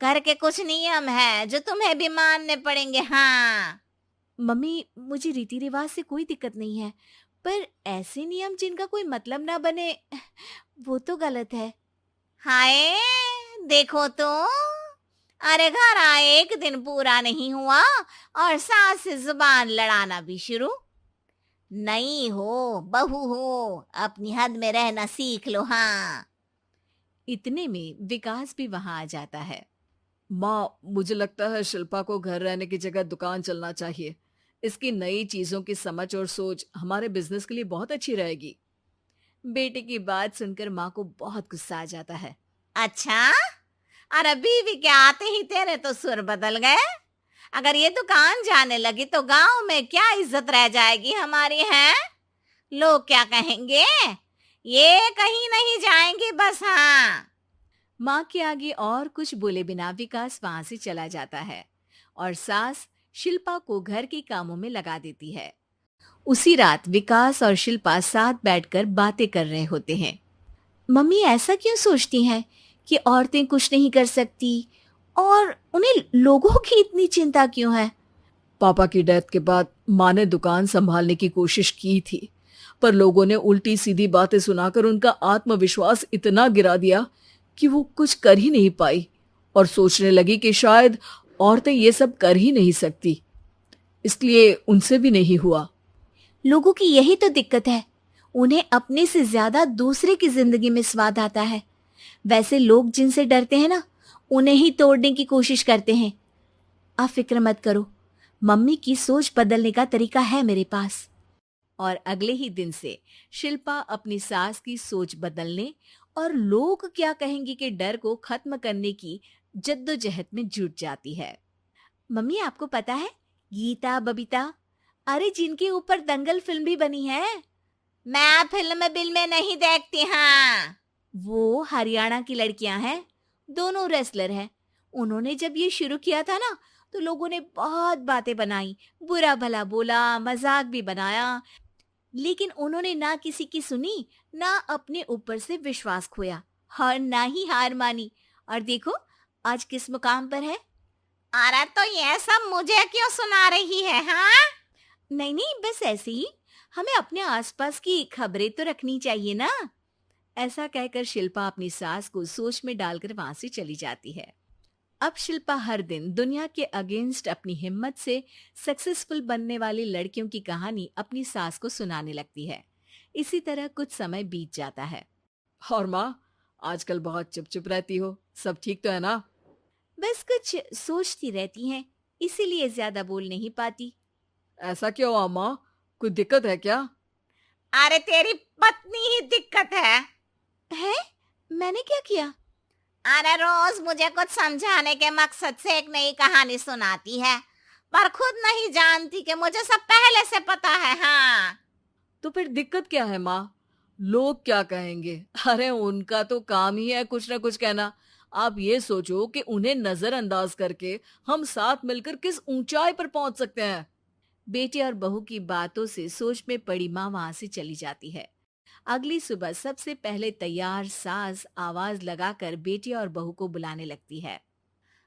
घर के कुछ नियम है जो तुम्हें भी मानने पड़ेंगे। हाँ। मम्मी, मुझे रीति रिवाज से कोई दिक्कत नहीं है, पर ऐसे नियम जिनका कोई मतलब ना बने, वो तो गलत है। हाय, देखो तो। अरे घर आए एक दिन पूरा नहीं हुआ और सास से जुबान लड़ाना भी शुरू। नहीं हो, बहू हो, अपनी हद में रहना सीख लो। हाँ। इतने में विकास भी वहां आ जाता है। माँ, मुझे लगता है शिल्पा को घर रहने की जगह दुकान चलना चाहिए। इसकी नई चीजों की समझ और सोच हमारे बिजनेस के लिए बहुत अच्छी रहेगी। बेटे की बात सुनकर माँ को बहुत गुस्सा आ जाता है। अच्छा, अरे बीवी के आते ही तेरे तो सुर बदल गए। अगर ये दुकान जाने लगी तो गांव में क्या इज्जत रह जाएगी हमारी है? लोग क्या कहेंगे? ये कहीं नहीं जाएंगी बस। हाँ। माँ के आगे और कुछ बोले बिना विकास वहां से चला जाता है और सास शिल्पा को घर के कामों में लगा देती है। उसी रात विकास और शिल्पा साथ बैठकर बातें कर रहे होते हैं। मम्मी ऐसा क्यों सोचती हैं कि औरतें कुछ नहीं कर सकती, और उन्हें लोगों की इतनी चिंता क्यों है? पापा की डेथ के बाद माँ ने दुकान संभालने की कोशिश की थी, पर लोगों ने उल्टी सीधी बातें सुनाकर उनका आत्मविश्वास इतना गिरा दिया कि वो कुछ कर ही नहीं पाई और सोचने लगी कि शायद औरतें ये सब कर ही नहीं सकती। इसलिए उनसे भी नहीं हुआ। लोगों की यही तो दिक्कत है, उन्हें अपने से ज्यादा दूसरे की जिंदगी में स्वाद आता है। वैसे लोग जिनसे डरते हैं ना, उन्हें ही तोड़ने की कोशिश करते हैं। आप फिक्र मत करो, मम्मी की सोच बदलने का तरीका है मेरे पास। और अगले ही दिन से शिल्पा अपनी सास की सोच बदलने और लोग क्या कहेंगे के डर को खत्म करने की जद्दोजहद में जुट जाती है। मम्मी, आपको पता है, गीता बबीता, अरे जिनके ऊपर दंगल फिल्म भी बनी है, मैं फिल्म बिल में नहीं देखती। हाँ। वो हरियाणा की लड़कियां हैं। दोनों रेसलर हैं। उन्होंने जब ये शुरू किया था ना, तो लोगों ने बहुत बातें बनाई, बुरा भला बोला, मजाक भी बनाया, लेकिन उन्होंने ना किसी की सुनी, ना अपने ऊपर से विश्वास खोया और ना ही हार मानी। और देखो, आज किस मुकाम पर है। अरे तो ये सब मुझे क्यों सुना रही है? हाँ। नहीं नहीं, बस ऐसे ही, हमें अपने आसपास की खबरें तो रखनी चाहिए ना। ऐसा कहकर शिल्पा अपनी सास को सोच में डालकर वहां से चली जाती है। अब शिल्पा हर दिन दुनिया के अगेंस्ट अपनी हिम्मत से सक्सेसफुल बनने वाली लड़कियों की कहानी अपनी सास को सुनाने लगती है। इसी तरह कुछ समय बीत जाता है। और माँ, आजकल बहुत चुप चुप रहती हो, सब ठीक तो है ना? बस कुछ सोचती रहती हैं, इसीलिए ज्यादा बोल नहीं पाती। ऐसा क्यों हुआ माँ? कोई दिक्कत है क्या? अरे तेरी पत्नी ही दिक्कत है। है? मैंने क्या किया? अरे रोज मुझे कुछ समझाने के मकसद से एक नई कहानी सुनाती है, पर खुद नहीं जानती कि मुझे सब पहले से पता है। हाँ। तो फिर दिक्कत क्या है माँ? लोग क्या कहेंगे? अरे उनका तो काम ही है कुछ ना कुछ कहना। आप ये सोचो कि उन्हें नजरअंदाज करके हम साथ मिलकर किस ऊंचाई पर पहुंच सकते हैं। बेटे और बहू की बातों से सोच में पड़ी माँ वहां से चली जाती है। अगली सुबह सबसे पहले तैयार सास आवाज लगाकर बेटी और बहू को बुलाने लगती है।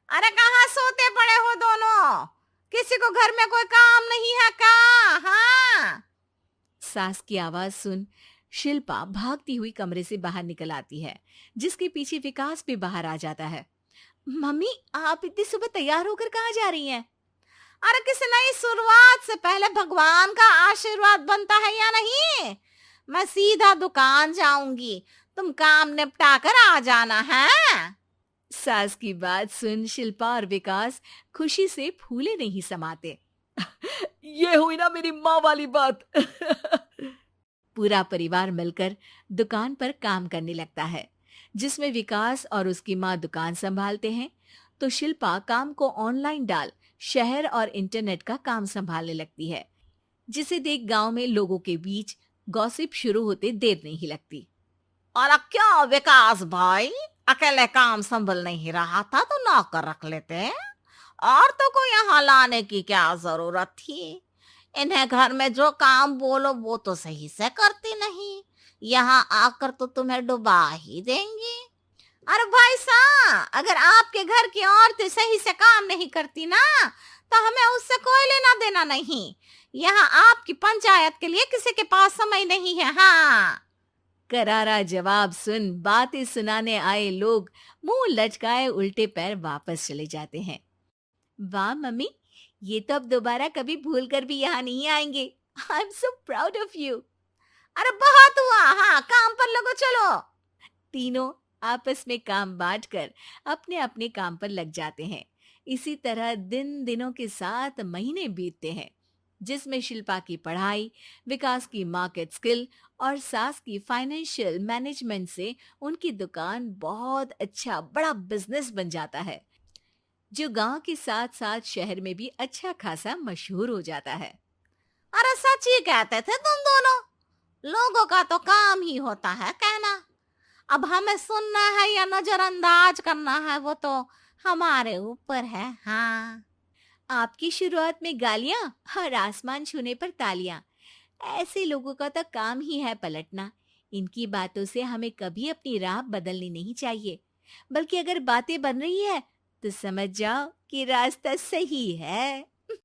अरे कहाँ सोते पड़े हो दोनों? किसी को घर में कोई काम नहीं है क्या? हाँ। सास की आवाज सुन शिल्पा भागती हुई कमरे से बाहर निकल आती है, जिसके पीछे विकास भी बाहर आ जाता है। मम्मी, आप इतनी सुबह तैयार होकर कहाँ जा रही हैं? अरे किसी नई शुरुआत से पहले भगवान का आशीर्वाद बनता है या नहीं? मैं सीधा दुकान जाऊंगी, तुम काम निपटा कर आ जाना है। सास की बात सुन शिल्पा और विकास खुशी से फूले नहीं समाते। ये हुई ना मेरी माँ वाली बात। पूरा परिवार मिलकर दुकान पर काम करने लगता है, जिसमें विकास और उसकी माँ दुकान संभालते हैं, तो शिल्पा काम को ऑनलाइन डाल शहर और इंटरनेट का काम संभालने लगती है, जिसे देख गांव में लोगों के बीच गॉसिप शुरू होते देर नहीं लगती। और क्या विकास भाई, अकेले काम संभल नहीं रहा था तो नौकर रख लेते। और तो को यहाँ लाने की क्या जरूरत थी? इन्हें घर में जो काम बोलो वो तो सही से करती नहीं, यहाँ आकर तो तुम्हें डुबा ही देंगी। अरे भाई साहब, अगर आपके घर की औरतें सही से काम नहीं करती ना, तो हमें उससे कोई लेना देना नहीं। यहाँ आपकी पंचायत के लिए किसी के पास समय नहीं है। हाँ। करारा जवाब सुन बातें सुनाने आए लोग मुंह लटकाए उल्टे पैर वापस चले जाते हैं। वाह मम्मी, ये तो अब दोबारा कभी भूल कर भी यहाँ नहीं आएंगे। I am so proud of you. अरे बहुत हुआ, हाँ काम पर लगो चलो। तीनों आपस में काम बांटकर अपने अपने काम पर लग जाते हैं। इसी तरह दिनों के साथ महीने बीतते हैं, जिसमें शिल्पा की पढ़ाई, विकास की मार्केट स्किल और सास की फाइनेंशियल मैनेजमेंट से उनकी दुकान बहुत अच्छा बड़ा बिजनेस बन जाता है, जो गांव के साथ साथ शहर में भी अच्छा खासा मशहूर हो जाता है। अरे सच ही कहते थे तुम दोनों, लोगों का तो काम ही होता है कहना। अब हमें सुनना है या नजरअंदाज करना है वो तो हमारे ऊपर है। हाँ। आपकी शुरुआत में गालियां और आसमान छूने पर तालियां, ऐसे लोगों का तो काम ही है पलटना। इनकी बातों से हमें कभी अपनी राह बदलनी नहीं चाहिए, बल्कि अगर बातें बन रही है तो समझ जाओ कि रास्ता सही है।